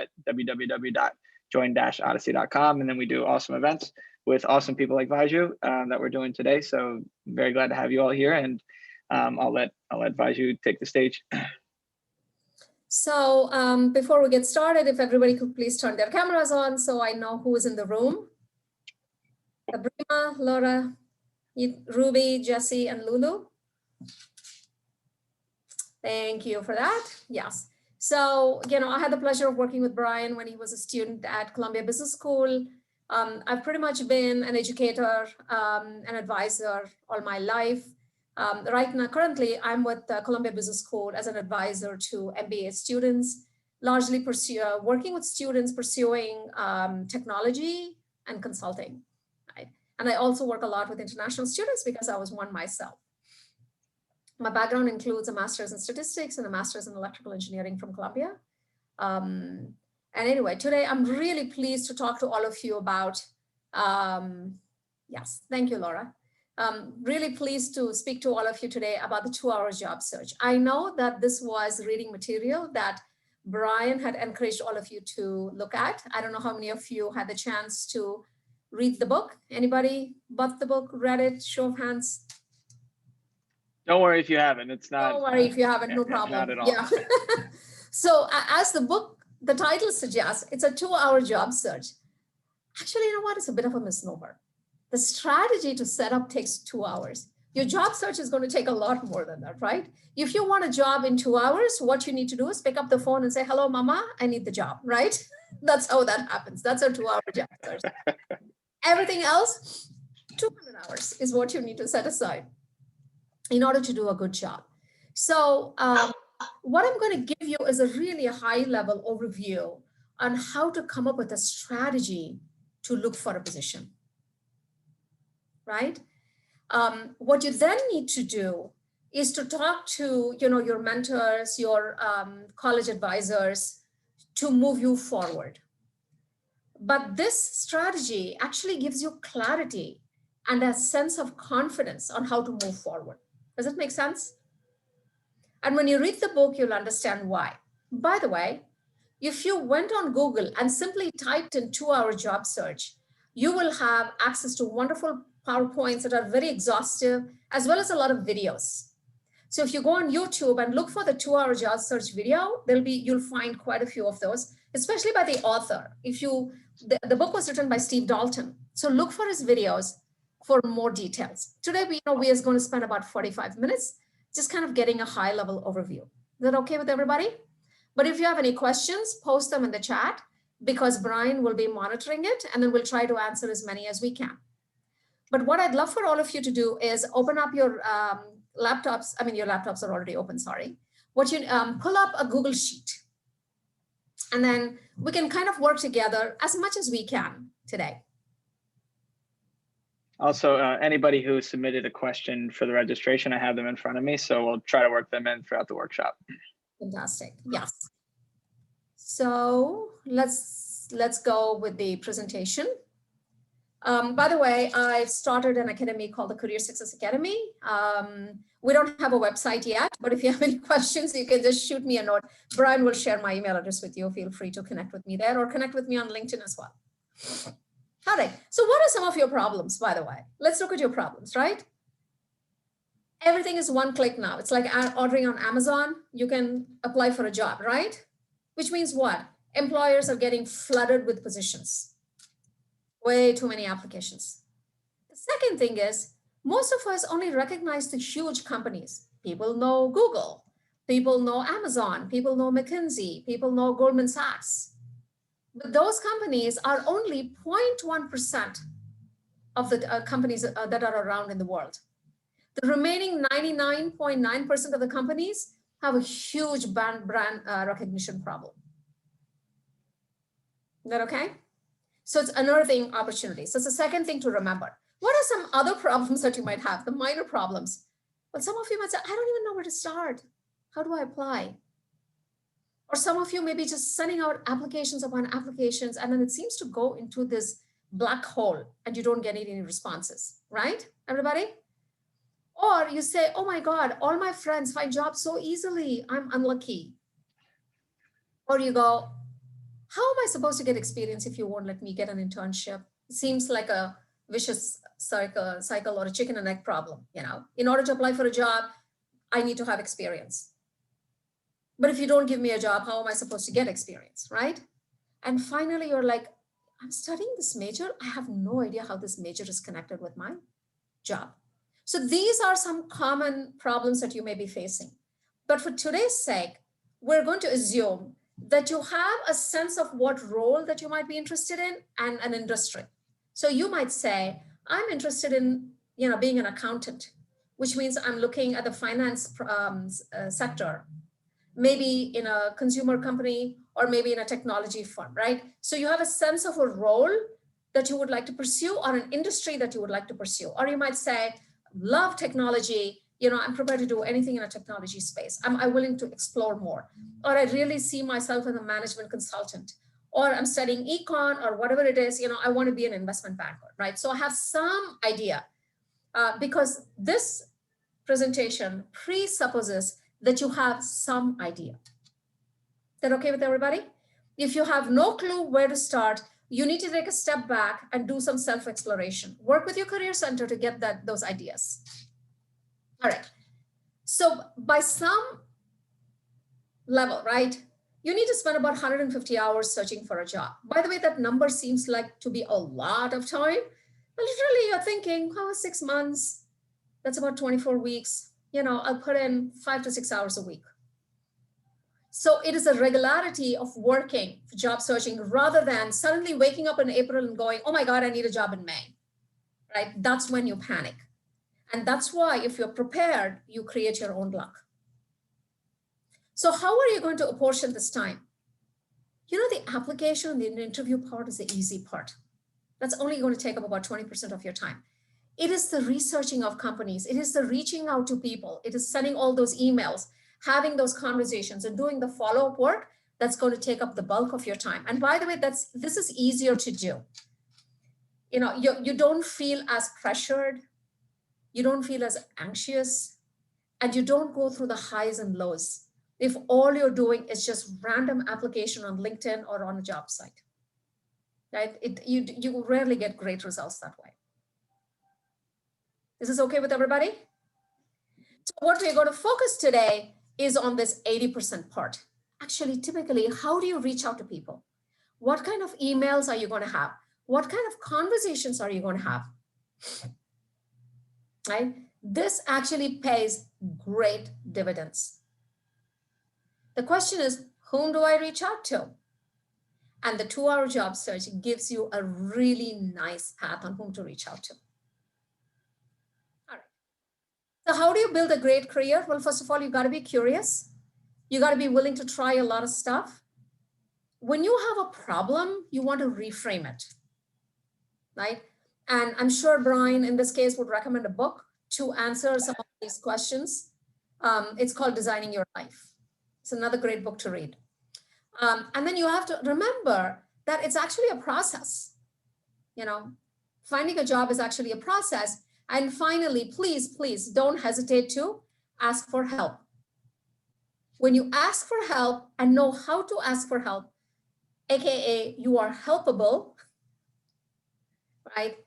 at www.join-odyssey.com. And then we do awesome events with awesome people like Vyju that we're doing today. So very glad to have you all here, and I'll let Vyju take the stage. So before we get started, if everybody could please turn their cameras on so I know who is in the room. Sabrina, Laura, Ruby, Jesse, and Lulu. Thank you for that. Yes. So, I had the pleasure of working with Brian when he was a student at Columbia Business School. I've pretty much been an educator, an advisor all my life. Right now, currently, I'm with Columbia Business School as an advisor to MBA students, largely working with students pursuing technology and consulting. Right? And I also work a lot with international students because I was one myself. My background includes a master's in statistics and a master's in electrical engineering from Columbia. And anyway, today I'm really pleased to talk to all of you about, yes, thank you, Laura. Really pleased to speak to all of you today about the 2-hour job search. I know that this was reading material that Brian had encouraged all of you to look at. I don't know how many of you had the chance to read the book. Anybody bought the book, read it, show of hands? Don't worry if you haven't. It's not. Don't worry if you haven't, no problem. Not at all. Yeah. So as the title suggests, it's a 2-hour job search. Actually, you know what? It's a bit of a misnomer. The strategy to set up takes 2 hours. Your job search is going to take a lot more than that, right? If you want a job in 2 hours, what you need to do is pick up the phone and say, hello, mama, I need the job, right? That's how that happens. That's a 2-hour job search. Everything else, 200 hours is what you need to set aside in order to do a good job. So what I'm going to give you is a really high-level overview on how to come up with a strategy to look for a position, right? What you then need to do is to talk to your mentors, your college advisors to move you forward. But this strategy actually gives you clarity and a sense of confidence on how to move forward. Does it make sense? And when you read the book, you'll understand why. By the way, if you went on Google and simply typed in 2-hour job search, you will have access to wonderful PowerPoints that are very exhaustive, as well as a lot of videos. So if you go on YouTube and look for the 2-hour job search video, you'll find quite a few of those, especially by the author. The book was written by Steve Dalton. So look for his videos for more details. Today, we are going to spend about 45 minutes just kind of getting a high-level overview. Is that okay with everybody? But if you have any questions, post them in the chat because Brian will be monitoring it, and then we'll try to answer as many as we can. But what I'd love for all of you to do is open up your laptops. I mean, your laptops are already open, sorry. Pull up a Google Sheet. And then we can kind of work together as much as we can today. Also, anybody who submitted a question for the registration, I have them in front of me, so we'll try to work them in throughout the workshop. Fantastic. Yes. So let's go with the presentation. By the way, I've started an academy called the Career Success Academy. We don't have a website yet, but if you have any questions, you can just shoot me a note. Brian will share my email address with you. Feel free to connect with me there or connect with me on LinkedIn as well. All right. So what are some of your problems, by the way? Let's look at your problems, right? Everything is one click now. It's like ordering on Amazon. You can apply for a job, right? Which means what? Employers are getting flooded with positions. Way too many applications. The second thing is, most of us only recognize the huge companies. People know Google. People know Amazon. People know McKinsey. People know Goldman Sachs. But those companies are only 0.1% of the companies that are around in the world. The remaining 99.9% of the companies have a huge brand recognition problem. Is that okay? So it's unearthing opportunities. So it's the second thing to remember. What are some other problems that you might have, the minor problems? Well, some of you might say, I don't even know where to start. How do I apply? Or some of you may be just sending out applications upon applications, and then it seems to go into this black hole and you don't get any responses, right, everybody? Or you say, oh my God, all my friends find jobs so easily, I'm unlucky. Or you go, how am I supposed to get experience if you won't let me get an internship? It seems like a vicious cycle or a chicken and egg problem. In order to apply for a job, I need to have experience. But if you don't give me a job, how am I supposed to get experience, right? And finally, you're like, I'm studying this major. I have no idea how this major is connected with my job. So these are some common problems that you may be facing. But for today's sake, we're going to assume that you have a sense of what role that you might be interested in and an industry. So you might say, I'm interested in being an accountant, which means I'm looking at the finance sector, maybe in a consumer company or maybe in a technology firm, right? So you have a sense of a role that you would like to pursue or an industry that you would like to pursue. Or you might say, love technology, I'm prepared to do anything in a technology space. I'm willing to explore more. Or I really see myself as a management consultant. Or I'm studying econ or whatever it is, I want to be an investment banker, right? So I have some idea because this presentation presupposes that you have some idea. Is that okay with everybody? If you have no clue where to start, you need to take a step back and do some self-exploration. Work with your career center to get those ideas. All right. So by some level, right, you need to spend about 150 hours searching for a job. By the way, that number seems like to be a lot of time. But literally, you're thinking, 6 months, that's about 24 weeks. I'll put in 5 to 6 hours a week. So it is a regularity of working, job searching, rather than suddenly waking up in April and going, oh my God, I need a job in May, right? That's when you panic. And that's why if you're prepared, you create your own luck. So how are you going to apportion this time? The application, the interview part is the easy part. That's only going to take up about 20% of your time. It is the researching of companies. It is the reaching out to people. It is sending all those emails, having those conversations and doing the follow-up work that's going to take up the bulk of your time. And by the way, this is easier to do. You don't feel as pressured. You don't feel as anxious, and you don't go through the highs and lows if all you're doing is just random application on LinkedIn or on a job site, right? You rarely get great results that way. Is this okay with everybody? So what we're going to focus today is on this 80% part. Actually, typically, how do you reach out to people? What kind of emails are you going to have? What kind of conversations are you going to have? Right? This actually pays great dividends. The question is, whom do I reach out to? And the 2-hour job search gives you a really nice path on whom to reach out to. All right. So how do you build a great career? Well, first of all, you got to be curious. You got to be willing to try a lot of stuff. When you have a problem, you want to reframe it, right? And I'm sure Brian, in this case, would recommend a book to answer some of these questions. It's called Designing Your Life. It's another great book to read. And then you have to remember that it's actually a process. Finding a job is actually a process. And finally, please don't hesitate to ask for help. When you ask for help and know how to ask for help, AKA you are helpable, right?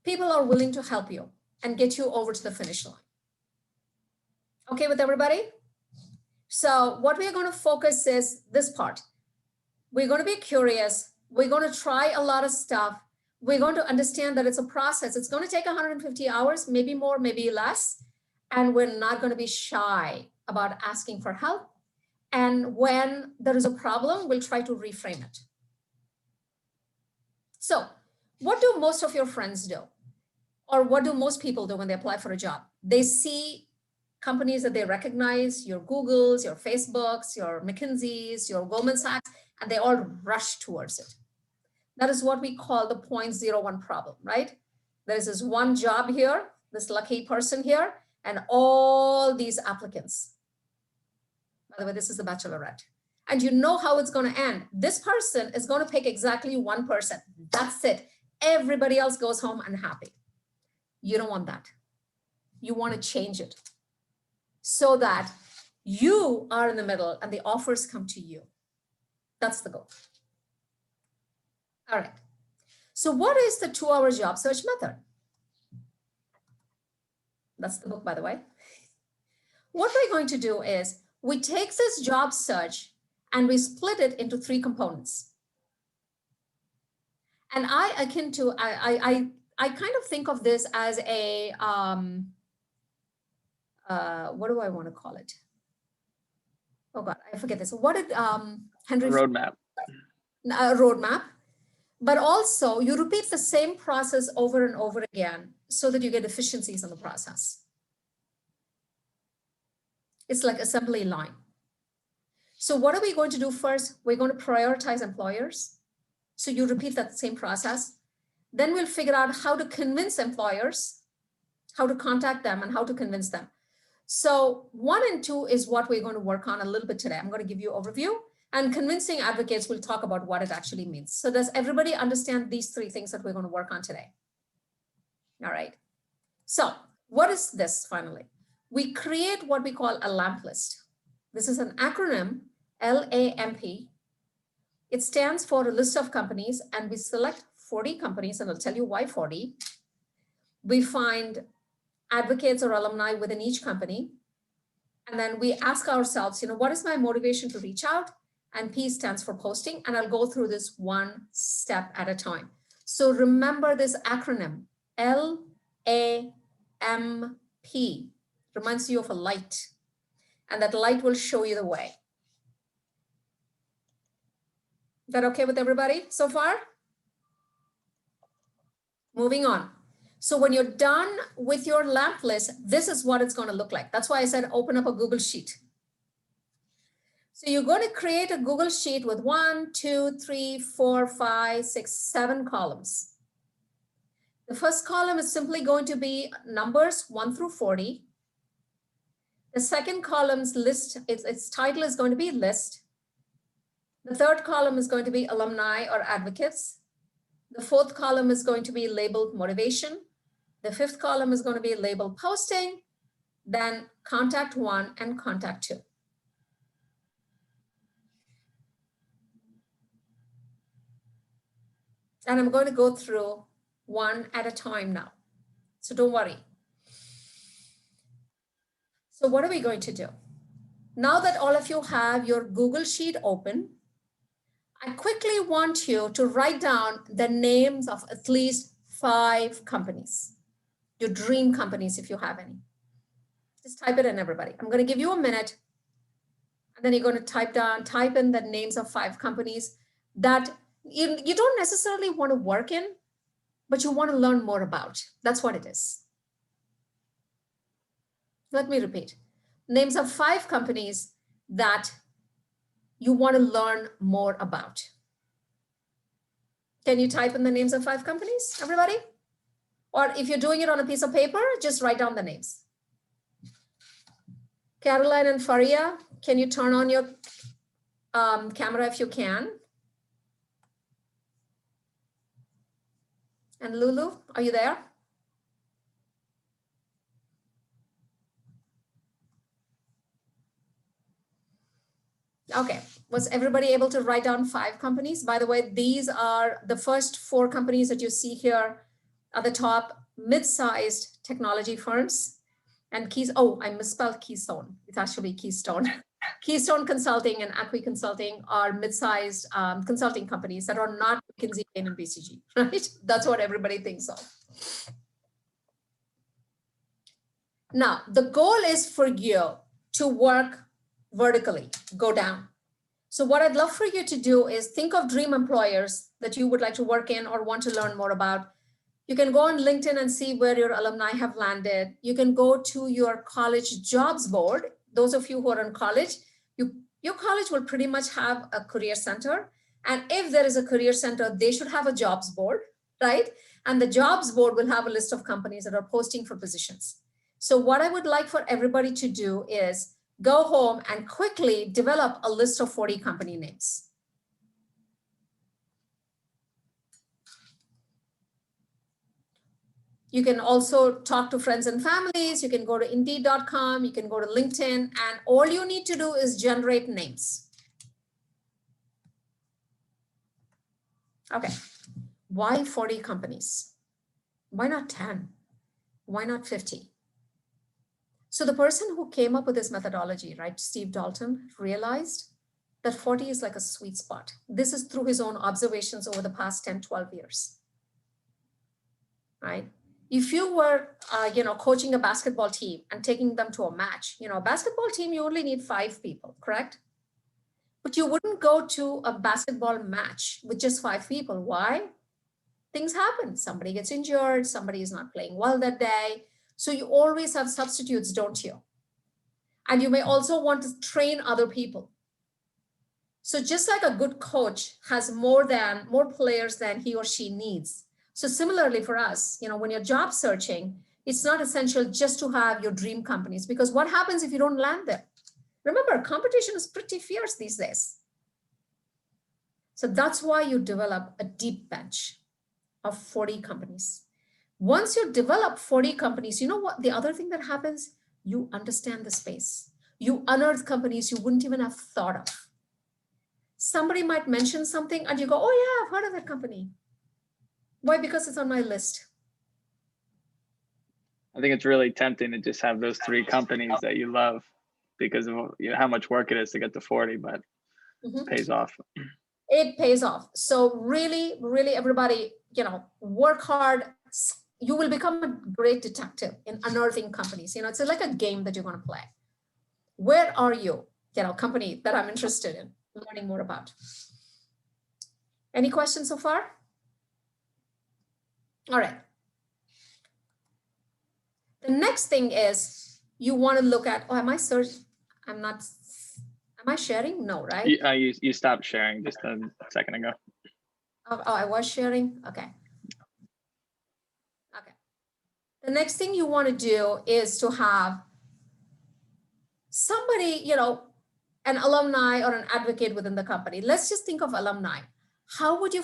People are willing to help you and get you over to the finish line. Okay with everybody? So what we're going to focus is this part. We're going to be curious. We're going to try a lot of stuff. We're going to understand that it's a process. It's going to take 150 hours, maybe more, maybe less. And we're not going to be shy about asking for help. And when there is a problem, we'll try to reframe it. So what do most of your friends do? Or what do most people do when they apply for a job? They see companies that they recognize, your Googles, your Facebooks, your McKinseys, your Goldman Sachs, and they all rush towards it. That is what we call the 0.01 problem, right? There's this one job here, this lucky person here, and all these applicants. By the way, this is the bachelorette. And you know how it's going to end. This person is going to pick exactly one person. That's it. Everybody else goes home unhappy. You don't want that. You want to change it so that you are in the middle and the offers come to you. That's the goal. All right. So what is the 2-hour job search method? That's the book, by the way. What we're going to do is we take this job search and we split it into 3 components. And I kind of think of this as a, what do I want to call it? Oh God, I forget this. What did Henry? Roadmap. A roadmap. But also you repeat the same process over and over again so that you get efficiencies in the process. It's like assembly line. So what are we going to do first? We're going to prioritize employers. So you repeat that same process. Then we'll figure out how to convince employers, how to contact them and how to convince them. So 1 and 2 is what we're going to work on a little bit today. I'm going to give you an overview, and convincing advocates will talk about what it actually means. So does everybody understand these 3 things that we're going to work on today? All right. So what is this finally? We create what we call a LAMP list. This is an acronym, LAMP. It stands for a list of companies, and we select 40 companies, and I'll tell you why 40. We find advocates or alumni within each company. And then we ask ourselves, what is my motivation to reach out? And P stands for posting. And I'll go through this 1 step at a time. So remember this acronym, LAMP, reminds you of a light. And that light will show you the way. Is that okay with everybody so far? Moving on. So when you're done with your LAMP list, this is what it's going to look like. That's why I said open up a Google Sheet. So you're going to create a Google Sheet with 1, 2, 3, 4, 5, 6, 7 columns. The first column is simply going to be numbers 1 through 40. The second column's list, its title is going to be list. The third column is going to be alumni or advocates. The fourth column is going to be labeled motivation. The fifth column is going to be labeled posting, then contact 1 and contact 2. And I'm going to go through 1 at a time now. So don't worry. So what are we going to do? Now that all of you have your Google Sheet open, I quickly want you to write down the names of at least 5 companies, your dream companies if you have any. Just type it in, everybody. I'm going to give you a minute, and then you're going to type in the names of 5 companies that you don't necessarily want to work in, but you want to learn more about. That's what it is. Let me repeat. Names of 5 companies that you want to learn more about. Can you type in the names of 5 companies, everybody? Or if you're doing it on a piece of paper, just write down the names. Caroline and Faria, can you turn on your camera if you can? And Lulu, are you there? Okay, was everybody able to write down 5 companies? By the way, these are the first 4 companies that you see here at the top, mid-sized technology firms. And I misspelled Keystone. It's actually Keystone. Keystone Consulting and Acqui Consulting are mid-sized consulting companies that are not McKinsey, Bain, and BCG, right? That's what everybody thinks of. Now, the goal is for you to work vertically, go down. So what I'd love for you to do is think of dream employers that you would like to work in or want to learn more about. You can go on LinkedIn and see where your alumni have landed. You can go to your college jobs board. Those of you who are in college, your college will pretty much have a career center. And if there is a career center, they should have a jobs board, right? And the jobs board will have a list of companies that are posting for positions. So what I would like for everybody to do is go home and quickly develop a list of 40 company names. You can also talk to friends and families. You can go to Indeed.com. You can go to LinkedIn, and all you need to do is generate names. Okay, Why 40 companies? Why not 10? Why not 50? So the person who came up with this methodology, right, Steve Dalton, realized that 40 is like a sweet spot. This is through his own observations over the past 10, 12 years, right? If you were, coaching a basketball team and taking them to a match, a basketball team, you only need 5 people, correct? But you wouldn't go to a basketball match with just 5 people. Why? Things happen. Somebody gets injured. Somebody is not playing well that day. So you always have substitutes, don't you? And you may also want to train other people. So just like a good coach has more players than he or she needs. So similarly for us, when you're job searching, it's not essential just to have your dream companies, because what happens if you don't land them? Remember, competition is pretty fierce these days. So that's why you develop a deep bench of 40 companies. Once you develop 40 companies, you know what? The other thing that happens, you understand the space. You unearth companies you wouldn't even have thought of. Somebody might mention something and you go, oh yeah, I've heard of that company. Why? Because it's on my list. I think it's really tempting to just have those 3 companies that you love because of how much work it is to get to 40, but it pays off. It pays off. So really, really everybody, work hard. You will become a great detective in unearthing companies. It's like a game that you're going to play. Where are you? Company that I'm interested in learning more about. Any questions so far? All right. The next thing is you want to look at, am I sharing? No, right? You stopped sharing just a second ago. Oh, I was sharing? Okay. Okay. The next thing you want to do is to have somebody, an alumni or an advocate within the company. Let's just think of alumni. How would you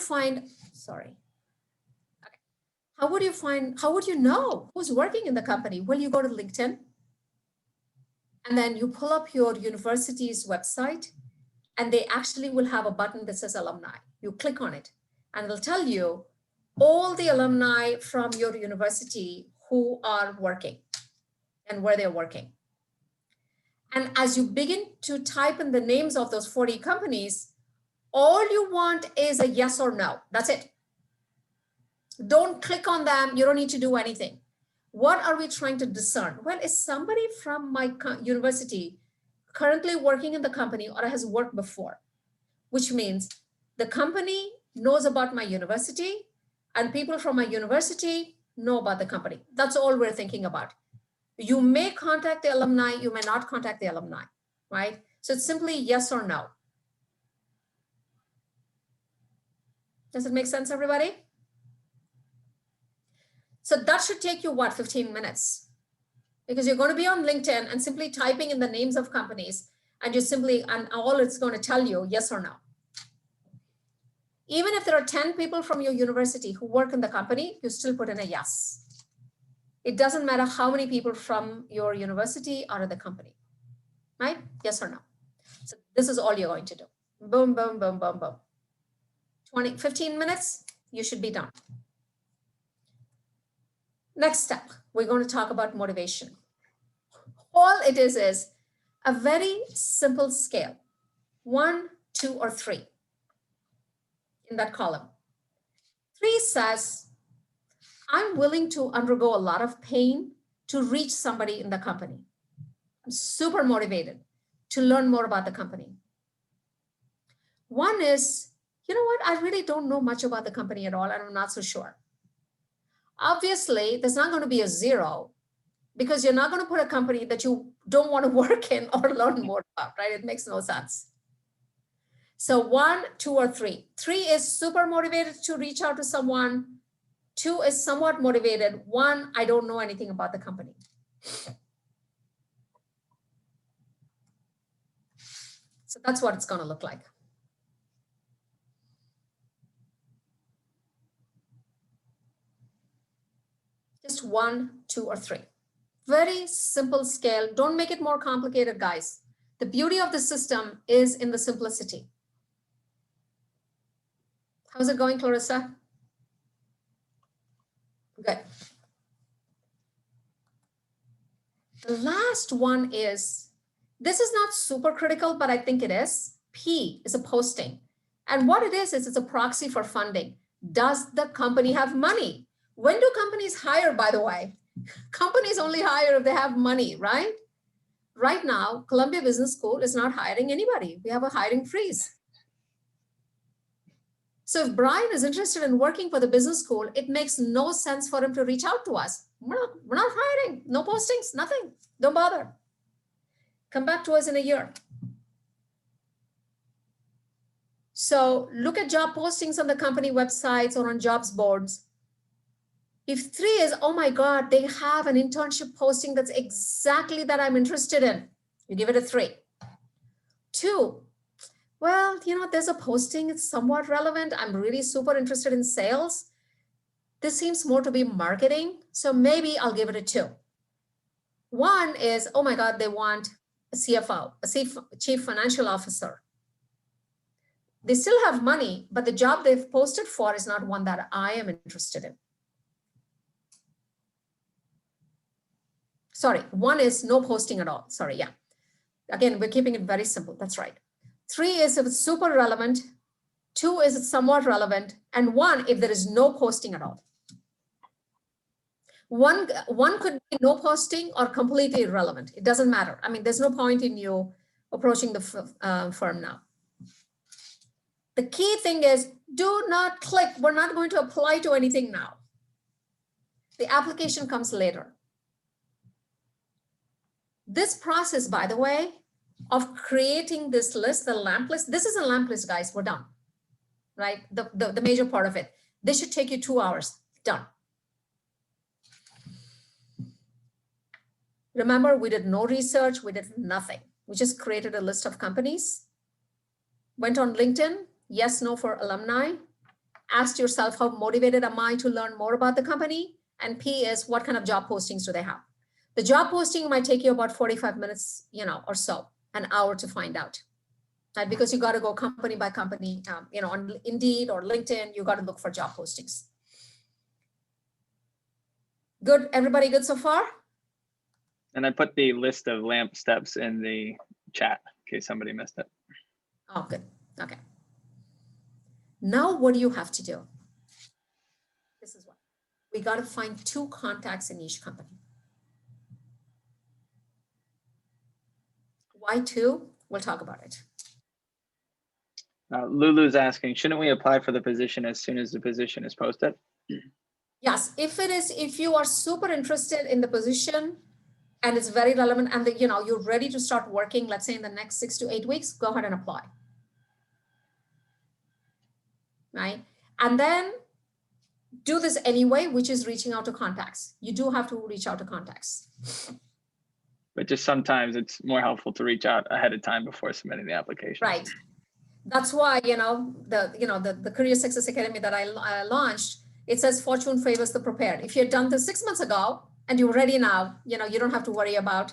know who's working in the company? Well, you go to LinkedIn and then you pull up your university's website and they actually will have a button that says alumni. You click on it and it'll tell you all the alumni from your university who are working and where they're working. And as you begin to type in the names of those 40 companies, all you want is a yes or no. That's it. Don't click on them. You don't need to do anything. What are we trying to discern? Well, is somebody from my university currently working in the company or has worked before? Which means the company knows about my university and people from my university know about the company. That's all we're thinking about. You may contact the alumni, you may not contact the alumni, right? So it's simply yes or no. Does it make sense, everybody? So that should take you, 15 minutes? Because you're going to be on LinkedIn and simply typing in the names of companies and all it's going to tell you yes or no. Even if there are 10 people from your university who work in the company, you still put in a yes. It doesn't matter how many people from your university are in the company, right? Yes or no. So this is all you're going to do. Boom, boom, boom, boom, boom. 15 minutes, you should be done. Next step, we're going to talk about motivation. All it is a very simple scale, 1, 2, or 3 in that column. 3 says, I'm willing to undergo a lot of pain to reach somebody in the company. I'm super motivated to learn more about the company. 1 is, you know what? I really don't know much about the company at all, and I'm not so sure. Obviously, there's not going to be a 0 because you're not going to put a company that you don't want to work in or learn more about, right? It makes no sense. So 1, 2, or 3. 3 is super motivated to reach out to someone. 2 is somewhat motivated. 1, I don't know anything about the company. So that's what it's going to look like. Just 1, 2, or 3. Very simple scale. Don't make it more complicated, guys. The beauty of the system is in the simplicity. How's it going, Clarissa? Good. The last one is, this is not super critical, but I think it is. P is a posting. And what it is it's a proxy for funding. Does the company have money? When do companies hire, by the way? Companies only hire if they have money, right? Right now, Columbia Business School is not hiring anybody. We have a hiring freeze. So if Brian is interested in working for the business school, it makes no sense for him to reach out to us. We're not hiring, no postings, nothing. Don't bother. Come back to us in a year. So look at job postings on the company websites or on jobs boards. If 3 is, oh my God, they have an internship posting that's exactly that I'm interested in, you give it a 3. 2, well, there's a posting, it's somewhat relevant. I'm really super interested in sales. This seems more to be marketing, so maybe I'll give it a 2. 1 is, oh my God, they want a CFO, a chief financial officer. They still have money, but the job they've posted for is not one that I am interested in. Sorry, 1 is no posting at all. Sorry, yeah. Again, we're keeping it very simple. That's right. 3 is if it's super relevant. 2 is it's somewhat relevant. And 1 if there is no posting at all. One could be no posting or completely irrelevant. It doesn't matter. I mean, there's no point in you approaching the firm now. The key thing is do not click. We're not going to apply to anything now. The application comes later. This process, by the way, of creating this list, the lamp list, this is a lamp list, guys, we're done, right? The major part of it. This should take you 2 hours, done. Remember, we did no research, we did nothing. We just created a list of companies, went on LinkedIn, yes, no for alumni, asked yourself, how motivated am I to learn more about the company? And P is, what kind of job postings do they have? The job posting might take you about 45 minutes, or so, an hour to find out, right? Because you got to go company by company, on Indeed or LinkedIn, you got to look for job postings. Good, everybody good so far? And I put the list of lamp steps in the chat in case somebody missed it. Oh, good, okay. Now what do you have to do? This is what, we got to find 2 contacts in each company. Why 2? We'll talk about it. Lulu's asking, shouldn't we apply for the position as soon as the position is posted? Yes, if you are super interested in the position and it's very relevant and you're ready to start working, let's say in the next 6 to 8 weeks, go ahead and apply. Right? And then do this anyway, which is reaching out to contacts. You do have to reach out to contacts. But just sometimes it's more helpful to reach out ahead of time before submitting the application. Right. That's why, the Career Success Academy that I launched, it says fortune favors the prepared. If you had done this 6 months ago and you're ready now, you don't have to worry about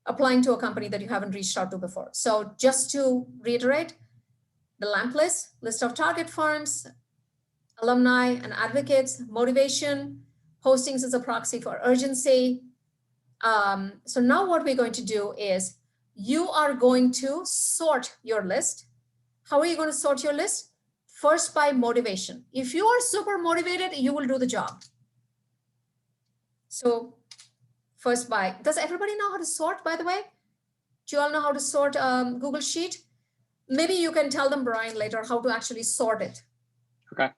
applying to a company that you haven't reached out to before. So just to reiterate, the lamp list of target firms, alumni and advocates, motivation, postings as a proxy for urgency. So now what we're going to do is you are going to sort your list. How are you going to sort your list? First by motivation. If you are super motivated, you will do the job. So first by, does everybody know how to sort, by the way? Do you all know how to sort Google Sheet? Maybe you can tell them, Brian, later how to actually sort it. Okay.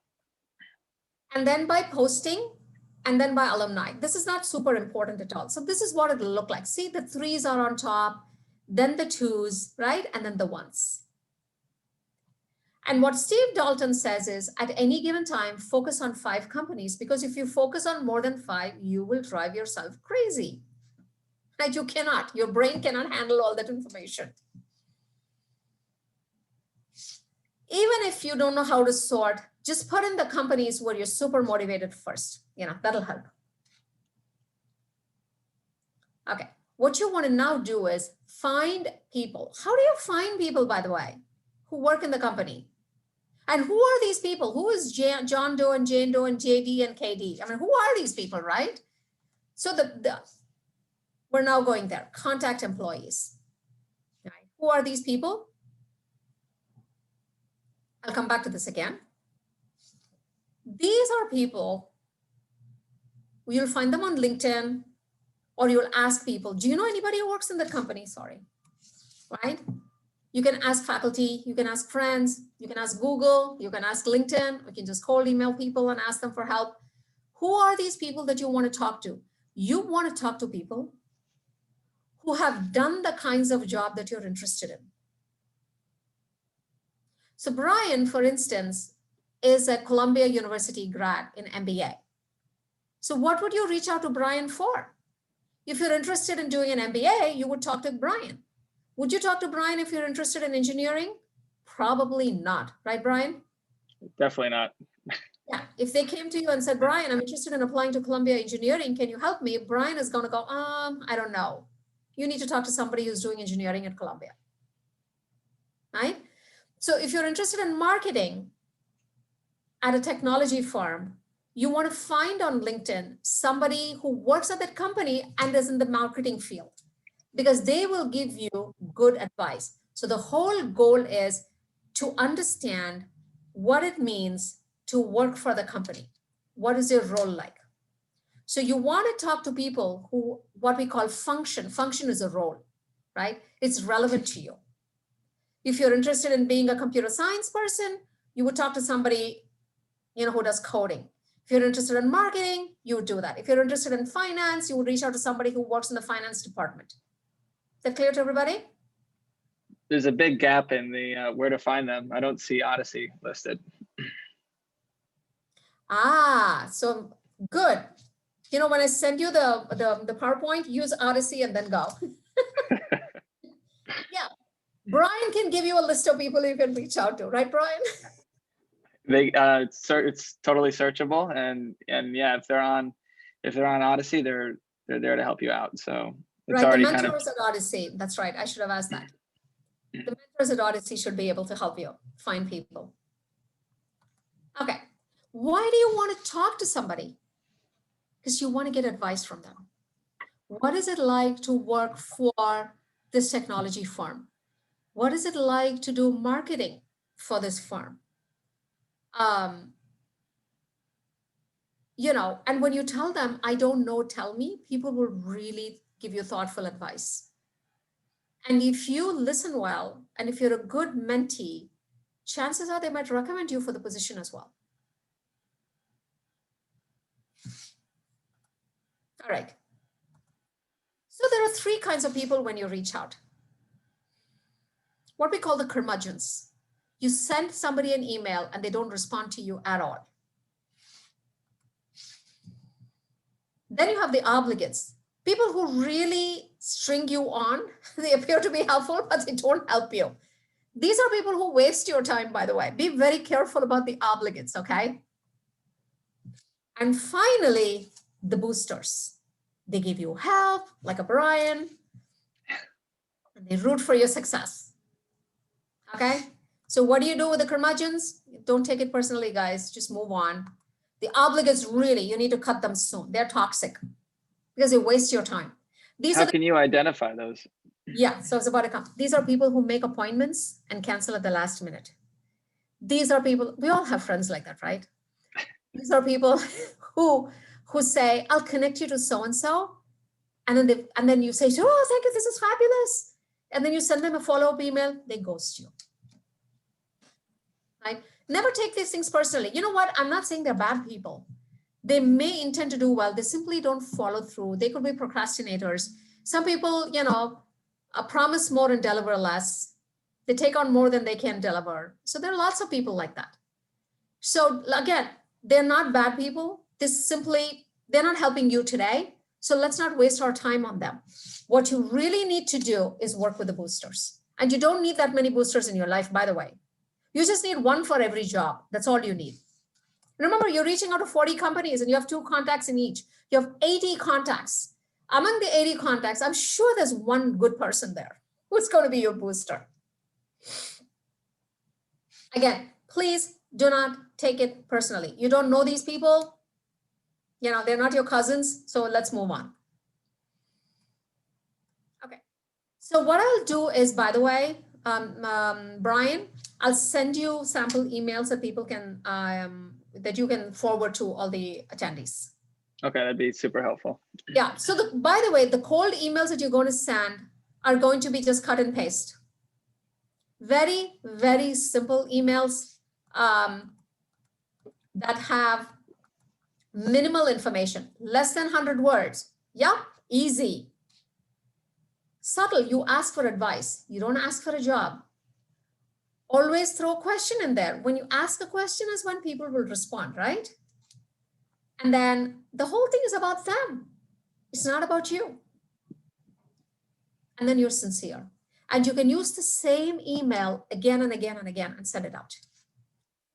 And then by posting, and then by alumni. This is not super important at all. So this is what it'll look like. See, the 3s are on top, then the 2s, right? And then the 1s. And what Steve Dalton says is at any given time, focus on 5 companies, because if you focus on more than 5, you will drive yourself crazy. Right? You cannot, your brain cannot handle all that information. Even if you don't know how to sort, just put in the companies where you're super motivated first. That'll help. Okay, what you want to now do is find people. How do you find people, by the way, who work in the company? And who are these people? Who is John Doe and Jane Doe and JD and KD? I mean, who are these people, right? So we're now going there. Contact employees. Right? Who are these people? I'll come back to this again. These are people, you'll find them on LinkedIn, or you'll ask people, do you know anybody who works in that company? Sorry, right? You can ask faculty, you can ask friends, you can ask Google, you can ask LinkedIn, you can just cold email people and ask them for help. Who are these people that you want to talk to? You want to talk to people who have done the kinds of job that you're interested in. So Brian, for instance, is a Columbia University grad in MBA. So what would you reach out to Brian for? If you're interested in doing an MBA, you would talk to Brian. Would you talk to Brian if you're interested in engineering? Probably not, right, Brian? Definitely not. Yeah, if they came to you and said, Brian, I'm interested in applying to Columbia Engineering, can you help me? Brian is going to go, I don't know. You need to talk to somebody who's doing engineering at Columbia, right? So if you're interested in marketing at a technology firm, you want to find on LinkedIn somebody who works at that company and is in the marketing field, because they will give you good advice. So the whole goal is to understand what it means to work for the company. What is your role like? So you want to talk to people who, what we call function. Function is a role, right? It's relevant to you. If you're interested in being a computer science person, you would talk to somebody, who does coding. If you're interested in marketing, you would do that. If you're interested in finance, you would reach out to somebody who works in the finance department. Is that clear to everybody? There's a big gap in the where to find them. I don't see Odyssey listed. So good. When I send you the PowerPoint, use Odyssey and then go. Yeah. Brian can give you a list of people you can reach out to, right, Brian? It's totally searchable, and yeah, if they're on Odyssey, they're there to help you out. So it's right, already the mentors at Odyssey. That's right. I should have asked that. The mentors at Odyssey should be able to help you find people. Okay. Why do you want to talk to somebody? Because you want to get advice from them. What is it like to work for this technology firm? What is it like to do marketing for this firm? And when you tell them, I don't know, tell me, people will really give you thoughtful advice. And if you listen well, and if you're a good mentee, chances are they might recommend you for the position as well. All right. So there are three kinds of people when you reach out. What we call the curmudgeons. You send somebody an email and they don't respond to you at all. Then you have the obligates. People who really string you on. They appear to be helpful, but they don't help you. These are people who waste your time, by the way. Be very careful about the obligates, okay? And finally, the boosters. They give you help, like a Brian, and they root for your success, okay? So what do you do with the curmudgeons? Don't take it personally, guys. Just move on. The obligates, really, you need to cut them soon. They're toxic because they waste your time. How can you identify those? Yeah, so it's about to come. These are people who make appointments and cancel at the last minute. These are people, we all have friends like that, right? These are people who say, I'll connect you to so-and-so. And then you say, oh, thank you, this is fabulous. And then you send them a follow-up email, they ghost you. Right? Never take these things personally. You know what? I'm not saying they're bad people. They may intend to do well. They simply don't follow through. They could be procrastinators. Some people, promise more and deliver less. They take on more than they can deliver. So there are lots of people like that. So again, they're not bad people. They're not helping you today. So let's not waste our time on them. What you really need to do is work with the boosters. And you don't need that many boosters in your life, by the way. You just need one for every job. That's all you need. Remember, you're reaching out to 40 companies and you have 2 contacts in each. You have 80 contacts. Among the 80 contacts, I'm sure there's one good person there who's going to be your booster. Again, Please do not take it personally. You don't know these people. You know, they're not your cousins. So let's move on. Okay. So what I'll do is, by the way, Brian, I'll send you sample emails that people can, that you can forward to all the attendees. Okay, that'd be super helpful. Yeah. So by the way, the cold emails that you're going to send are going to be just cut and paste. Very, very simple emails that have minimal information, less than 100 words. Yeah, easy. Subtle, you ask for advice. You don't ask for a job. Always throw a question in there. When you ask a question is when people will respond, right? And then the whole thing is about them. It's not about you. And then you're sincere. And you can use the same email again and again and again and send it out.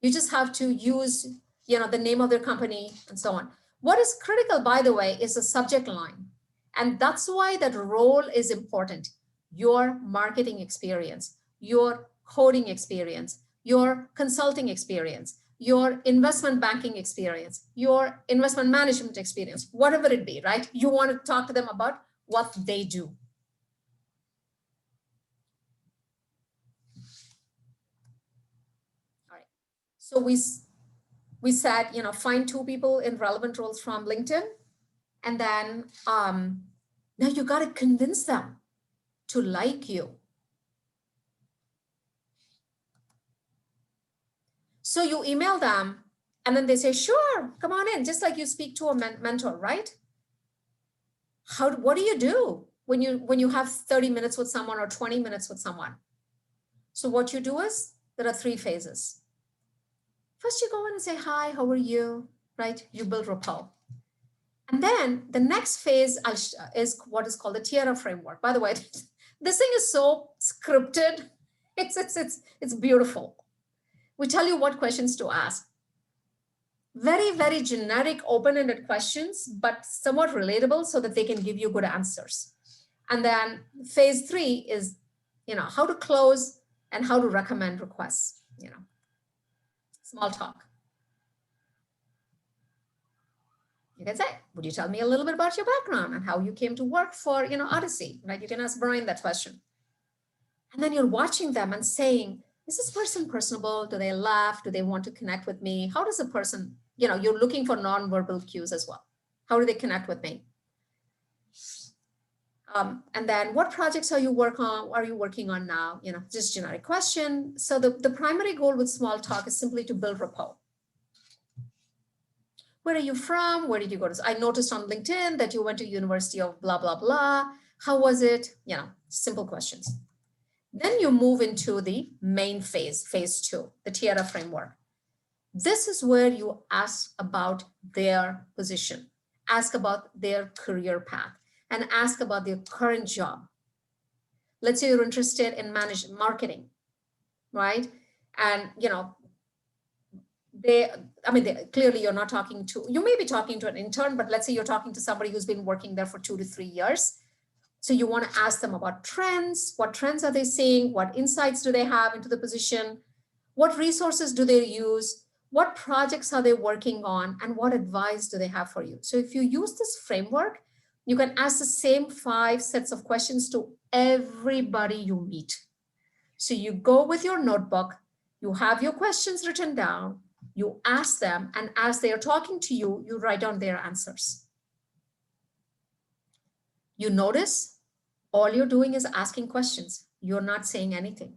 You just have to use, you know, the name of their company and so on. What is critical, by the way, is the subject line. And that's why that role is important. Your marketing experience, your coding experience, your consulting experience, your investment banking experience, your investment management experience, whatever it be, right? You want to talk to them about what they do. All right. So we said, you know, find 2 people in relevant roles from LinkedIn. And then now you got to convince them to like you. So you email them and then they say, sure, come on in, just like you speak to a mentor, right? What do you do when you have 30 minutes with someone or 20 minutes with someone? So what you do is, there are 3 phases. First, you go in and say, hi, how are you? Right? You build rapport. And then the next phase is what is called the Tiara Framework. By the way, this thing is so scripted. It's beautiful. We tell you what questions to ask. Very, very generic, open-ended questions, but somewhat relatable so that they can give you good answers. And then phase 3 is, you know, how to close and how to recommend requests, you know, small talk. You can say, would you tell me a little bit about your background and how you came to work for, you know, Odyssey, right? You can ask Brian that question. And then you're watching them and saying, is this person personable? Do they laugh? Do they want to connect with me? How does a person, you know, you're looking for nonverbal cues as well. How do they connect with me? And then what projects are you working on now? You know, just generic question. So the primary goal with small talk is simply to build rapport. Where are you from? Where did you go to? I noticed on LinkedIn that you went to University of blah, blah, blah. How was it? You know, simple questions. Then you move into the main phase, phase 2, the Tiara Framework. This is where you ask about their position, ask about their career path, and ask about their current job. Let's say you're interested in marketing, right? And, you know, clearly you're not talking to, you may be talking to an intern, but let's say you're talking to somebody who's been working there for 2 to 3 years. So you want to ask them about trends. What trends are they seeing? What insights do they have into the position? What resources do they use? What projects are they working on? And what advice do they have for you? So if you use this framework, you can ask the same 5 sets of questions to everybody you meet. So you go with your notebook, you have your questions written down, you ask them, and as they are talking to you, you write down their answers. You notice all you're doing is asking questions. You're not saying anything.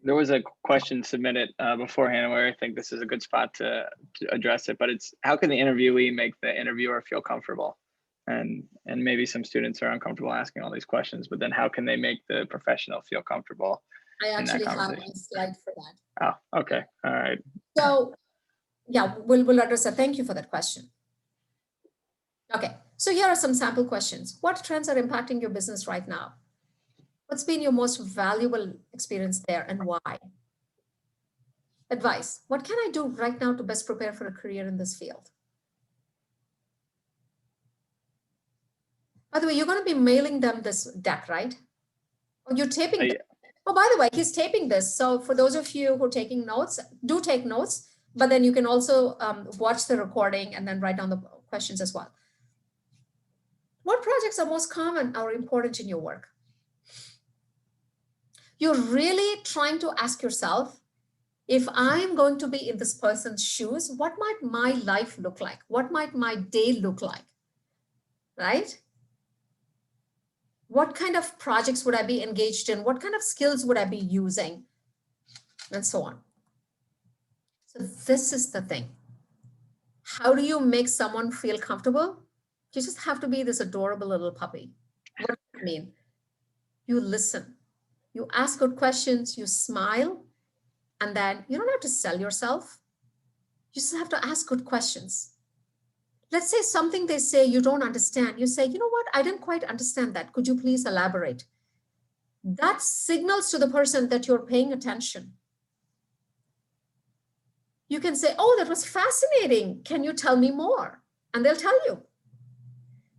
There was a question submitted beforehand where I think this is a good spot to address it, but it's how can the interviewee make the interviewer feel comfortable? And maybe some students are uncomfortable asking all these questions, but then how can they make the professional feel comfortable? I actually have a slide for that. Oh, okay. All right. So yeah, we'll address that. Thank you for that question. Okay, so here are some sample questions. What trends are impacting your business right now? What's been your most valuable experience there and why? Advice. What can I do right now to best prepare for a career in this field? By the way, you're going to be mailing them this deck, right? Or you're taping it. Oh, by the way, he's taping this. So for those of you who are taking notes, do take notes, but then you can also watch the recording and then write down the questions as well. What projects are most common or important in your work? You're really trying to ask yourself, if I'm going to be in this person's shoes, what might my life look like? What might my day look like? Right? What kind of projects would I be engaged in? What kind of skills would I be using? And so on. So this is the thing. How do you make someone feel comfortable? You just have to be this adorable little puppy. What does it mean? You listen. You ask good questions, you smile, and then you don't have to sell yourself. You just have to ask good questions. Let's say something they say you don't understand. You say, you know what? I didn't quite understand that. Could you please elaborate? That signals to the person that you're paying attention. You can say, oh, that was fascinating. Can you tell me more? And they'll tell you.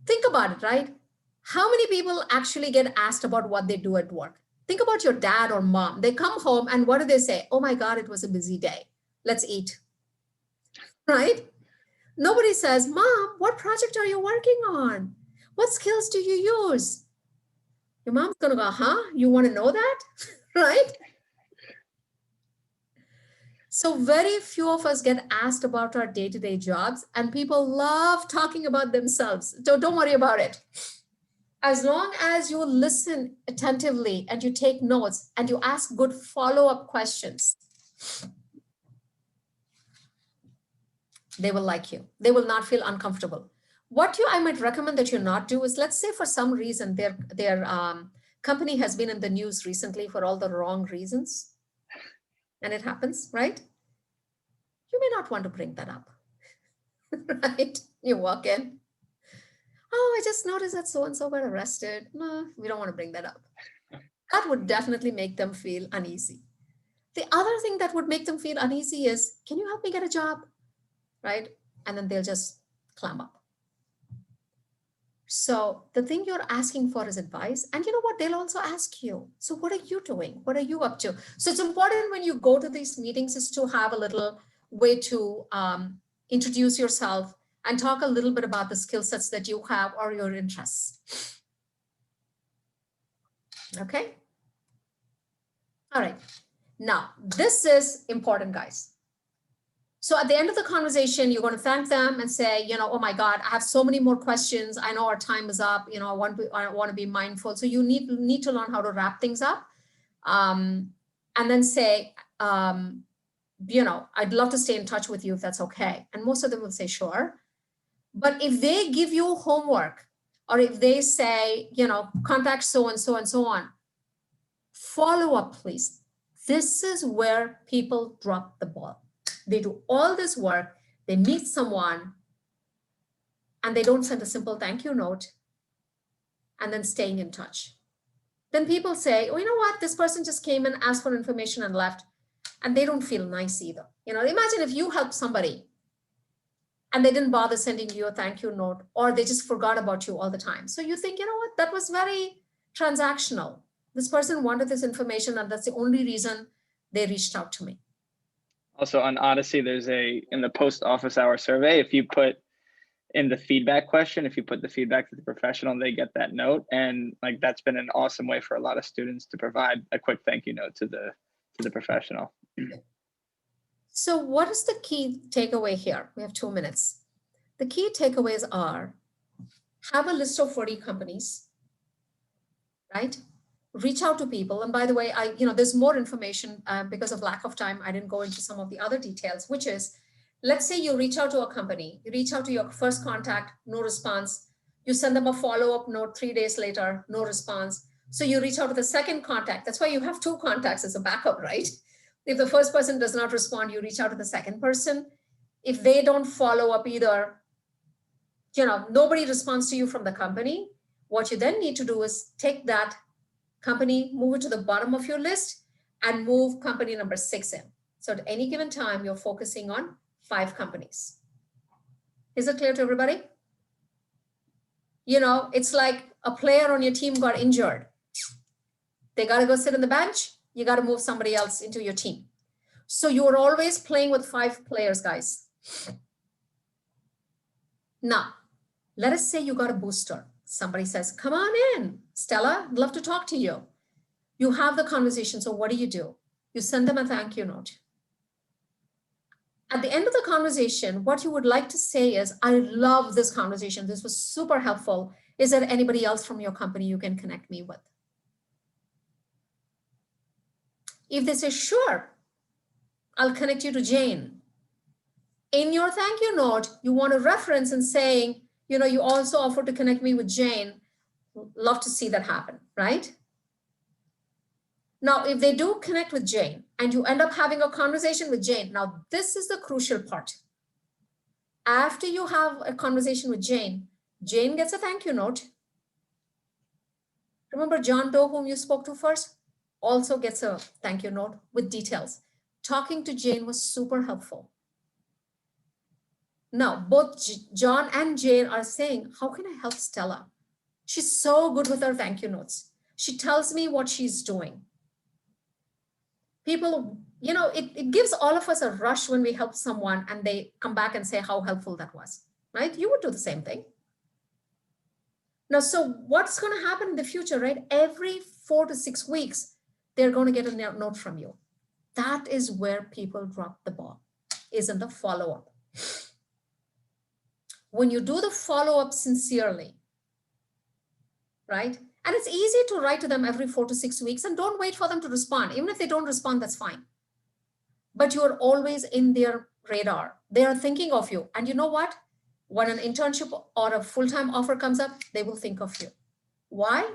Think about it, right? How many people actually get asked about what they do at work? Think about your dad or mom. They come home and what do they say? Oh my God, it was a busy day. Let's eat, right? Nobody says, Mom, what project are you working on? What skills do you use? Your mom's gonna go, huh? You wanna know that, right? So very few of us get asked about our day-to-day jobs, and people love talking about themselves. So don't worry about it. As long as you listen attentively and you take notes and you ask good follow-up questions, they will like you. They will not feel uncomfortable. What I might recommend that you not do is, let's say for some reason their company has been in the news recently for all the wrong reasons, and it happens, right? You may not want to bring that up, right? You walk in, oh, I just noticed that so-and-so got arrested. No, we don't want to bring that up. That would definitely make them feel uneasy. The other thing that would make them feel uneasy is, can you help me get a job? Right? And then they'll just clam up. So the thing you're asking for is advice. And you know what? They'll also ask you, so what are you doing? What are you up to? So it's important when you go to these meetings is to have a little way to introduce yourself and talk a little bit about the skill sets that you have or your interests. Okay. All right. Now, this is important, guys. So at the end of the conversation, you're going to thank them and say, you know, oh my God, I have so many more questions. I know our time is up. You know, I want to be mindful. So you need to learn how to wrap things up. And then say, you know, I'd love to stay in touch with you if that's okay. And most of them will say, sure. But if they give you homework, or if they say, you know, contact so-and-so and so on, follow up, please. This is where people drop the ball. They do all this work, they meet someone, and they don't send a simple thank you note and then staying in touch. Then people say, oh, you know what? This person just came and asked for information and left, and they don't feel nice either. You know, imagine if you help somebody and they didn't bother sending you a thank you note, or they just forgot about you all the time. So you think, you know what? That was very transactional. This person wanted this information, and that's the only reason they reached out to me. Also on Odyssey, there's in the post office hour survey, if you put in the feedback question, if you put the feedback to the professional, they get that note. And like, that's been an awesome way for a lot of students to provide a quick thank you note to the professional. So what is the key takeaway here? We have 2 minutes. The key takeaways are, have a list of 40 companies, right? Reach out to people. And by the way, there's more information because of lack of time. I didn't go into some of the other details, which is, let's say you reach out to a company, you reach out to your first contact, no response. You send them a follow-up note 3 days later, no response. So you reach out to the second contact. That's why you have 2 contacts as a backup, right? If the first person does not respond, you reach out to the second person. If they don't follow up either, nobody responds to you from the company. What you then need to do is take that company, move it to the bottom of your list, and move company number 6 in. So at any given time, you're focusing on 5 companies. Is it clear to everybody? It's like a player on your team got injured. They got to go sit on the bench. You got to move somebody else into your team. So you're always playing with 5 players, guys. Now, let us say you got a booster. Somebody says, come on in, Stella, I'd love to talk to you. You have the conversation. So what do? You send them a thank you note. At the end of the conversation, what you would like to say is, I love this conversation. This was super helpful. Is there anybody else from your company you can connect me with? If they say, sure, I'll connect you to Jane. In your thank you note, you want to reference and saying, you also offered to connect me with Jane. Love to see that happen, right? Now, if they do connect with Jane and you end up having a conversation with Jane, now this is the crucial part. After you have a conversation with Jane, Jane gets a thank you note. Remember John Doe, whom you spoke to first, also gets a thank you note with details. Talking to Jane was super helpful. Now, both John and Jane are saying, how can I help Stella? She's so good with her thank you notes. She tells me what she's doing. People, it gives all of us a rush when we help someone and they come back and say how helpful that was, right? You would do the same thing. Now, so what's going to happen in the future, right? Every 4 to 6 weeks, they're going to get a note from you. That is where people drop the ball, is in the follow-up. When you do the follow-up sincerely, right? And it's easy to write to them every 4 to 6 weeks and don't wait for them to respond. Even if they don't respond, that's fine. But you're always in their radar. They are thinking of you. And you know what? When an internship or a full-time offer comes up, they will think of you. Why?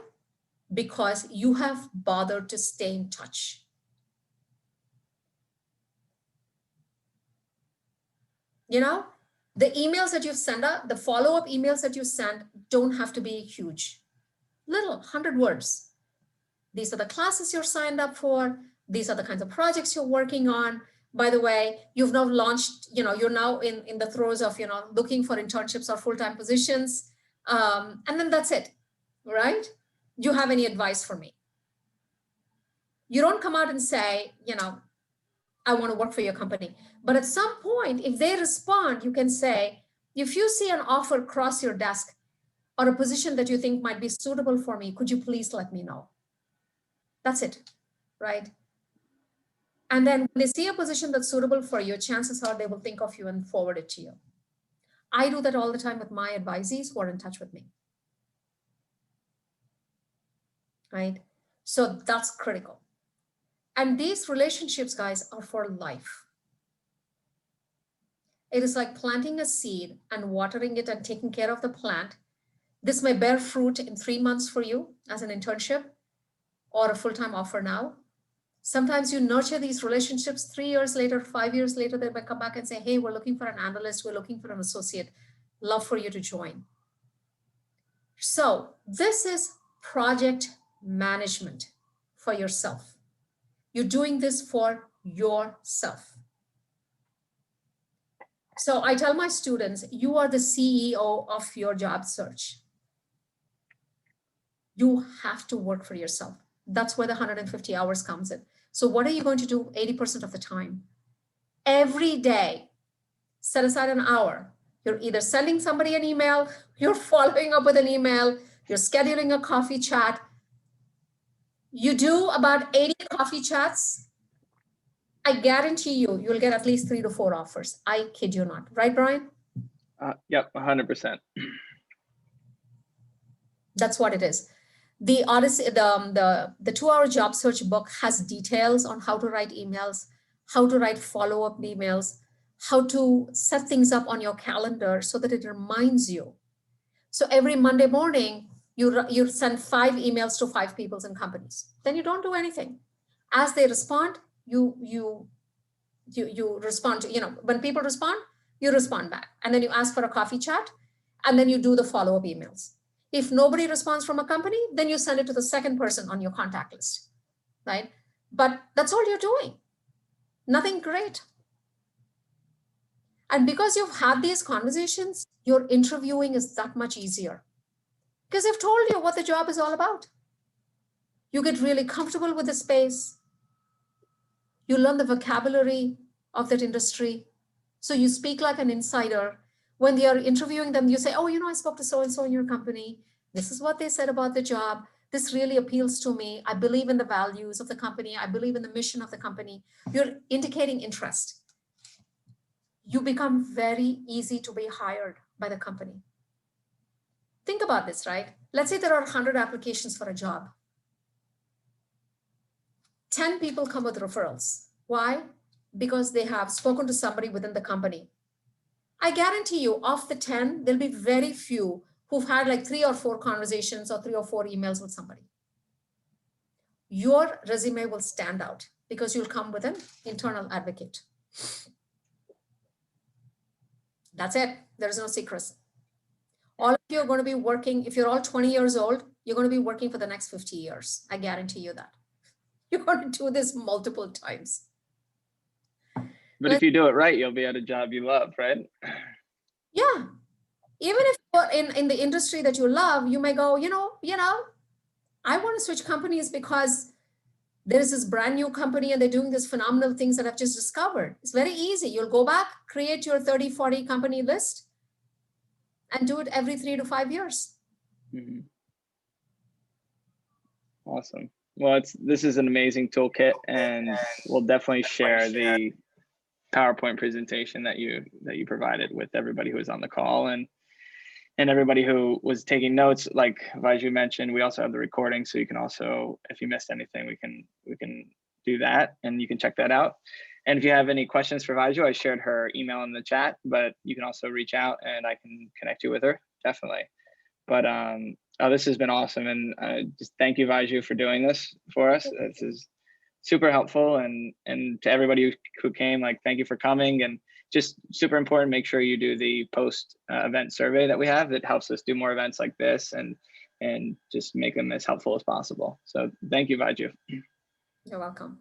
Because you have bothered to stay in touch. The emails that you send out, the follow-up emails that you send don't have to be huge. Little, 100 words. These are the classes you're signed up for. These are the kinds of projects you're working on. By the way, you've now launched, you're now in the throes of, looking for internships or full-time positions. And then that's it, right? Do you have any advice for me? You don't come out and say, I want to work for your company. But at some point, if they respond, you can say, if you see an offer cross your desk or a position that you think might be suitable for me, could you please let me know? That's it, right? And then when they see a position that's suitable for you, chances are they will think of you and forward it to you. I do that all the time with my advisees who are in touch with me, right? So that's critical. And these relationships, guys, are for life. It is like planting a seed and watering it and taking care of the plant. This may bear fruit in 3 months for you as an internship or a full-time offer now. Sometimes you nurture these relationships 3 years later, 5 years later, they might come back and say, hey, we're looking for an analyst, we're looking for an associate. Love for you to join. So this is project management for yourself. You're doing this for yourself. So I tell my students, you are the CEO of your job search. You have to work for yourself. That's where the 150 hours comes in. So what are you going to do 80% of the time? Every day, set aside an hour. You're either sending somebody an email, you're following up with an email, you're scheduling a coffee chat. You do about 80 coffee chats. I guarantee you'll get at least 3 to 4 offers. I kid you not. Right, Brian? Yep, 100%. That's what it is. The Odyssey, the 2-hour job search book has details on how to write emails, how to write follow-up emails, how to set things up on your calendar so that it reminds you. So every Monday morning, you send 5 emails to 5 people and companies. Then you don't do anything. As they respond, you respond to, when people respond, you respond back. And then you ask for a coffee chat, and then you do the follow-up emails. If nobody responds from a company, then you send it to the second person on your contact list, right? But that's all you're doing. Nothing great. And because you've had these conversations, your interviewing is that much easier. Because they've told you what the job is all about. You get really comfortable with the space. You learn the vocabulary of that industry. So you speak like an insider. When they are interviewing them, you say, oh, I spoke to so-and-so in your company. This is what they said about the job. This really appeals to me. I believe in the values of the company. I believe in the mission of the company. You're indicating interest. You become very easy to be hired by the company. Think about this, right? Let's say there are 100 applications for a job. 10 people come with referrals. Why? Because they have spoken to somebody within the company. I guarantee you, of the 10, there'll be very few who've had like 3 or 4 conversations or 3 or 4 emails with somebody. Your resume will stand out because you'll come with an internal advocate. That's it. There's no secrets. All of you are going to be working, if you're all 20 years old, you're going to be working for the next 50 years. I guarantee you that. You're going to do this multiple times. But if you do it right, you'll be at a job you love, right? Yeah. Even if you're in the industry that you love, you may go, I want to switch companies because there is this brand new company and they're doing this phenomenal things that I've just discovered. It's very easy. You'll go back, create your 30, 40 company list and do it every 3 to 5 years. Mm-hmm. Awesome. Well, this is an amazing toolkit, and we'll definitely share the PowerPoint presentation that you provided with everybody who was on the call and everybody who was taking notes. Like Vyju mentioned, we also have the recording, so you can also, if you missed anything, we can do that and you can check that out. And if you have any questions for Vyju, I shared her email in the chat, but you can also reach out and I can connect you with her, definitely. But this has been awesome, and just thank you, Vyju, for doing this for us. This is super helpful, and to everybody who came, like, thank you for coming. And just super important, make sure you do the post event survey that we have. That helps us do more events like this and just make them as helpful as possible. So thank you, Vyju. You're welcome.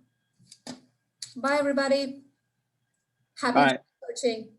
Bye, everybody. Happy searching.